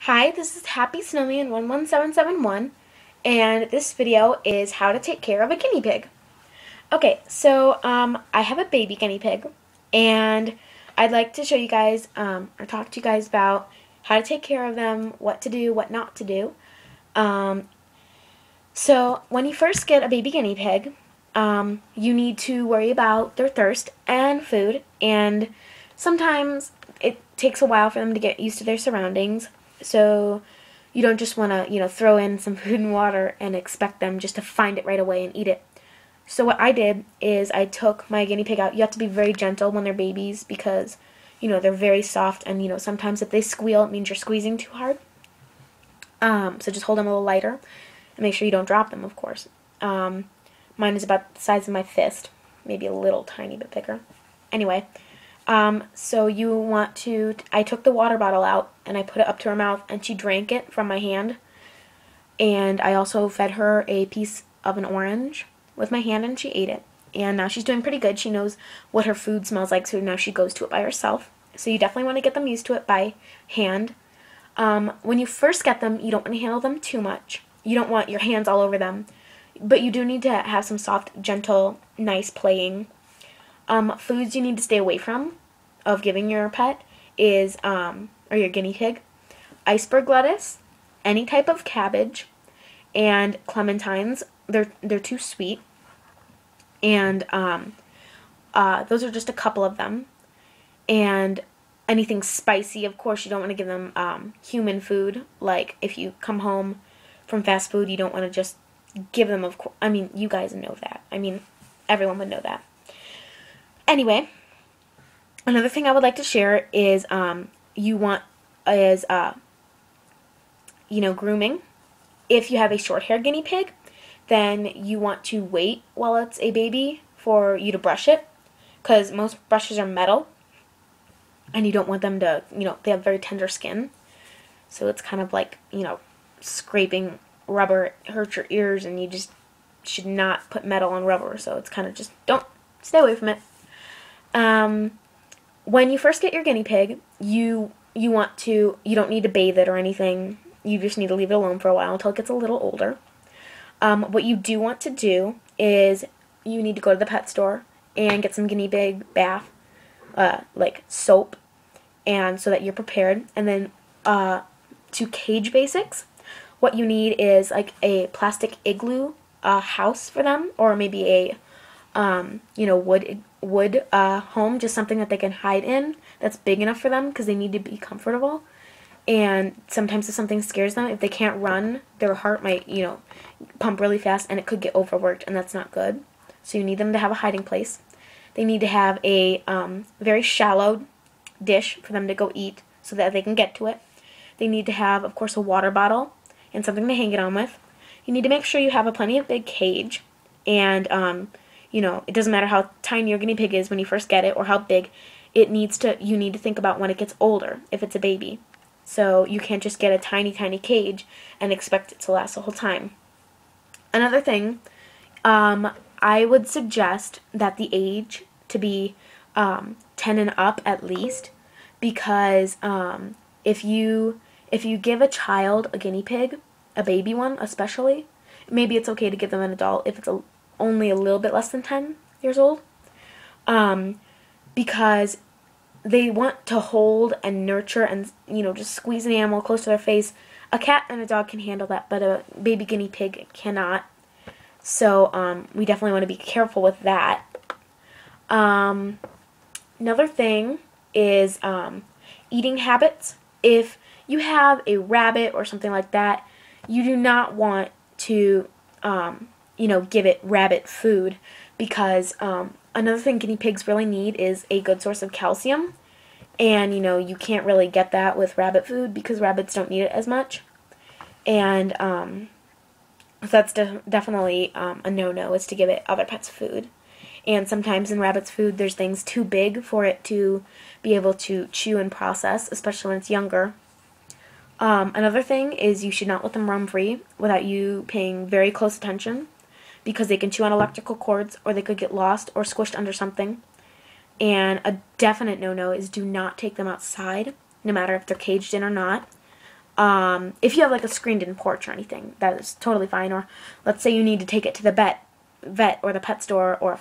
Hi, this is Happy Snowman 11771, and this video is how to take care of a guinea pig. Okay, so I have a baby guinea pig, and I'd like to show you guys or talk to you guys about how to take care of them, what to do, what not to do. So when you first get a baby guinea pig, you need to worry about their thirst and food, and sometimes it takes a while for them to get used to their surroundings. So you don't just want to, throw in some food and water and expect them just to find it right away and eat it. So what I did is I took my guinea pig out. You have to be very gentle when they're babies because, they're very soft, and, sometimes if they squeal, it means you're squeezing too hard. So just hold them a little lighter and make sure you don't drop them, of course. Mine is about the size of my fist, maybe a little tiny bit bigger. Anyway, so you want to, I took the water bottle out and I put it up to her mouth and she drank it from my hand. And I also fed her a piece of an orange with my hand and she ate it. And now she's doing pretty good. She knows what her food smells like, so now she goes to it by herself. So you definitely want to get them used to it by hand. When you first get them, you don't want to handle them too much. You don't want your hands all over them. But you do need to have some soft, gentle, nice playing. Foods you need to stay away from of giving your pet is, or your guinea pig, iceberg lettuce, any type of cabbage, and clementines. They're too sweet. And those are just a couple of them. And anything spicy, of course, you don't want to give them human food. Like if you come home from fast food, you don't want to just give them, of course. I mean, you guys know that. I mean, everyone would know that. Anyway, another thing I would like to share is grooming. If you have a short-haired guinea pig, then you want to wait while it's a baby for you to brush it, because most brushes are metal, and you don't want them to, they have very tender skin, so it's kind of like, scraping rubber. It hurts your ears, and you just should not put metal on rubber, so it's kind of just, don't, stay away from it. When you first get your guinea pig, you don't need to bathe it or anything. You just need to leave it alone for a while until it gets a little older. What you do want to do is you need to go to the pet store and get some guinea pig bath, like soap, and so that you're prepared. And then to cage basics, what you need is like a plastic igloo house for them, or maybe a wood home, just something that they can hide in that's big enough for them because they need to be comfortable. And sometimes if something scares them, if they can't run, their heart might, pump really fast and it could get overworked, and that's not good. So you need them to have a hiding place. They need to have a very shallow dish for them to go eat so that they can get to it. They need to have, of course, a water bottle and something to hang it on with. You need to make sure you have a plenty of big cage, and it doesn't matter how tiny your guinea pig is when you first get it or how big. You need to think about when it gets older, if it's a baby. So you can't just get a tiny, tiny cage and expect it to last the whole time. Another thing, I would suggest that the age to be 10 and up at least, because if you give a child a guinea pig, a baby one especially, maybe it's okay to give them an adult if it's only a little bit less than 10 years old, because they want to hold and nurture and, just squeeze an animal close to their face. A cat and a dog can handle that, but a baby guinea pig cannot. So we definitely want to be careful with that. Another thing is eating habits. If you have a rabbit or something like that, you do not want to, give it rabbit food, because another thing guinea pigs really need is a good source of calcium. And, you can't really get that with rabbit food because rabbits don't need it as much. And so that's definitely a no-no, is to give it other pets' food. And sometimes in rabbit's food, there's things too big for it to be able to chew and process, especially when it's younger. Another thing is you should not let them roam free without you paying very close attention, because they can chew on electrical cords, or they could get lost or squished under something. And a definite no-no is do not take them outside, no matter if they're caged in or not. If you have like a screened-in porch or anything, that is totally fine. Or let's say you need to take it to the vet or the pet store, or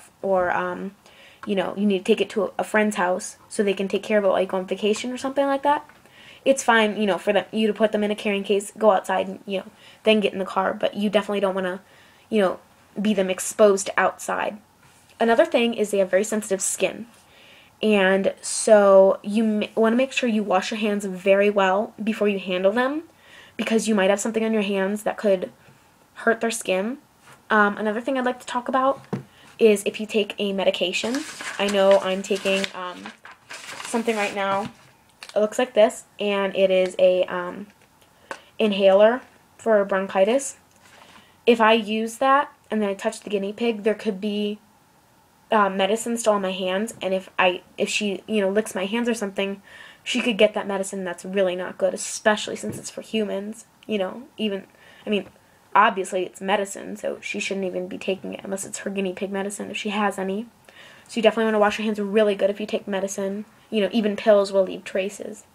you know, you need to take it to a friend's house so they can take care of it while you go on vacation or something like that. It's fine, you know, for you to put them in a carrying case, go outside, and, you know, then get in the car. But you definitely don't want to, you know, be them exposed outside. Another thing is they have very sensitive skin. And so you want to make sure you wash your hands very well before you handle them, because you might have something on your hands that could hurt their skin. Another thing I'd like to talk about is if you take a medication. I know I'm taking something right now. It looks like this, and it is a inhaler for bronchitis. If I use that and then I touch the guinea pig, there could be medicine still on my hands, and if she, you know, licks my hands or something, she could get that medicine. That's really not good, especially since it's for humans. You know, I mean, obviously it's medicine, so she shouldn't even be taking it unless it's her guinea pig medicine, if she has any. So you definitely want to wash your hands really good if you take medicine. You know, even pills will leave traces.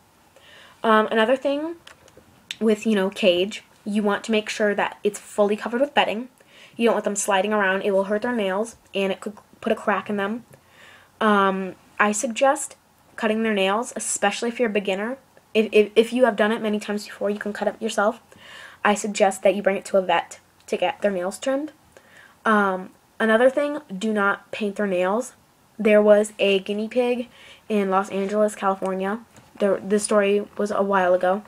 Another thing with, you know, cage, you want to make sure that it's fully covered with bedding. You don't want them sliding around. It will hurt their nails, and it could put a crack in them. I suggest cutting their nails, especially if you're a beginner. If you have done it many times before, you can cut it yourself. I suggest that you bring it to a vet to get their nails trimmed. Another thing, do not paint their nails. There was a guinea pig in Los Angeles, California. This story was a while ago.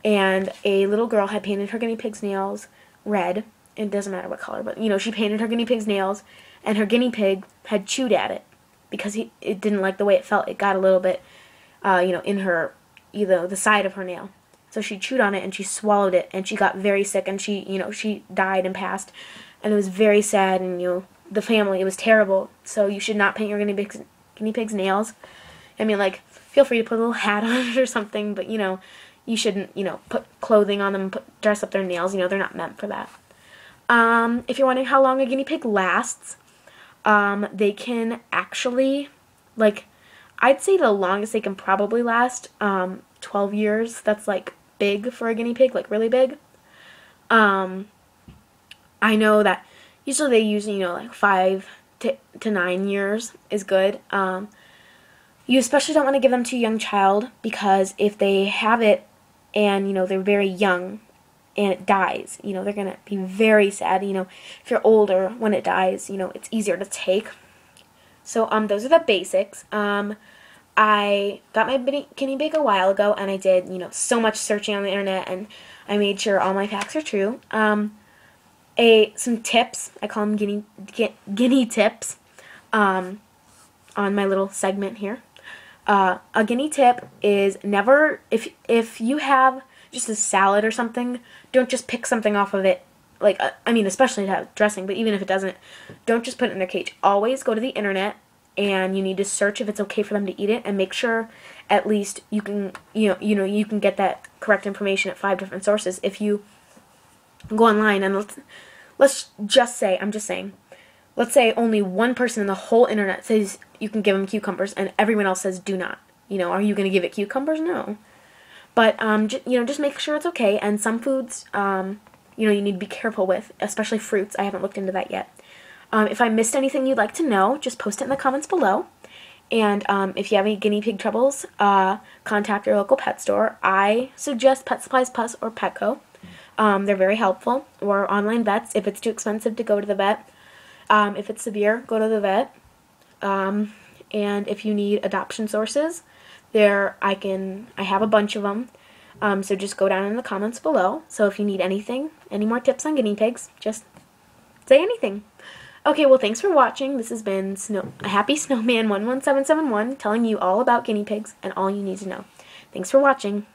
And a little girl had painted her guinea pig's nails red. It doesn't matter what color, but, you know, she painted her guinea pig's nails, and her guinea pig had chewed at it because it didn't like the way it felt. It got a little bit, you know, in her, you know, the side of her nail. So she chewed on it, and she swallowed it, and she got very sick, and she, you know, she died and passed. And it was very sad, and, you know, the family, it was terrible. So you should not paint your guinea pig's nails. I mean, like, feel free to put a little hat on it or something, but, you know, you shouldn't, you know, put clothing on them, dress up their nails. You know, they're not meant for that. If you're wondering how long a guinea pig lasts, they can actually, like, I'd say the longest they can probably last, 12 years. That's, like, big for a guinea pig, like, really big. I know that usually they use, you know, like 5 to 9 years is good. You especially don't want to give them to a young child, because if they have it and, you know, they're very young and it dies, you know, they're going to be very sad. You know, if you're older, when it dies, you know, it's easier to take. So, those are the basics. I got my guinea pig a while ago, and I did, you know, so much searching on the internet, and I made sure all my facts are true. Some tips, I call them guinea tips, on my little segment here. A guinea tip is never, if you have just a salad or something, don't just pick something off of it. Like, I mean, especially to have dressing, but even if it doesn't, don't just put it in their cage. Always go to the internet, and you need to search if it's okay for them to eat it, and make sure at least you can, you know, you can get that correct information at 5 different sources. If you go online and let's just say, I'm just saying, let's say only one person in the whole internet says you can give them cucumbers, and everyone else says do not. You know, are you going to give it cucumbers? No. But, you know, just make sure it's okay. And some foods, you know, you need to be careful with, especially fruits. I haven't looked into that yet. If I missed anything you'd like to know, just post it in the comments below. And if you have any guinea pig troubles, contact your local pet store. I suggest Pet Supplies Plus or Petco. They're very helpful. Or online vets if it's too expensive to go to the vet. If it's severe, go to the vet. And if you need adoption sources, I have a bunch of them. So just go down in the comments below. So if you need anything, any more tips on guinea pigs, just say anything. Okay, well, thanks for watching. This has been a Happy Snowman 11771 telling you all about guinea pigs and all you need to know. Thanks for watching.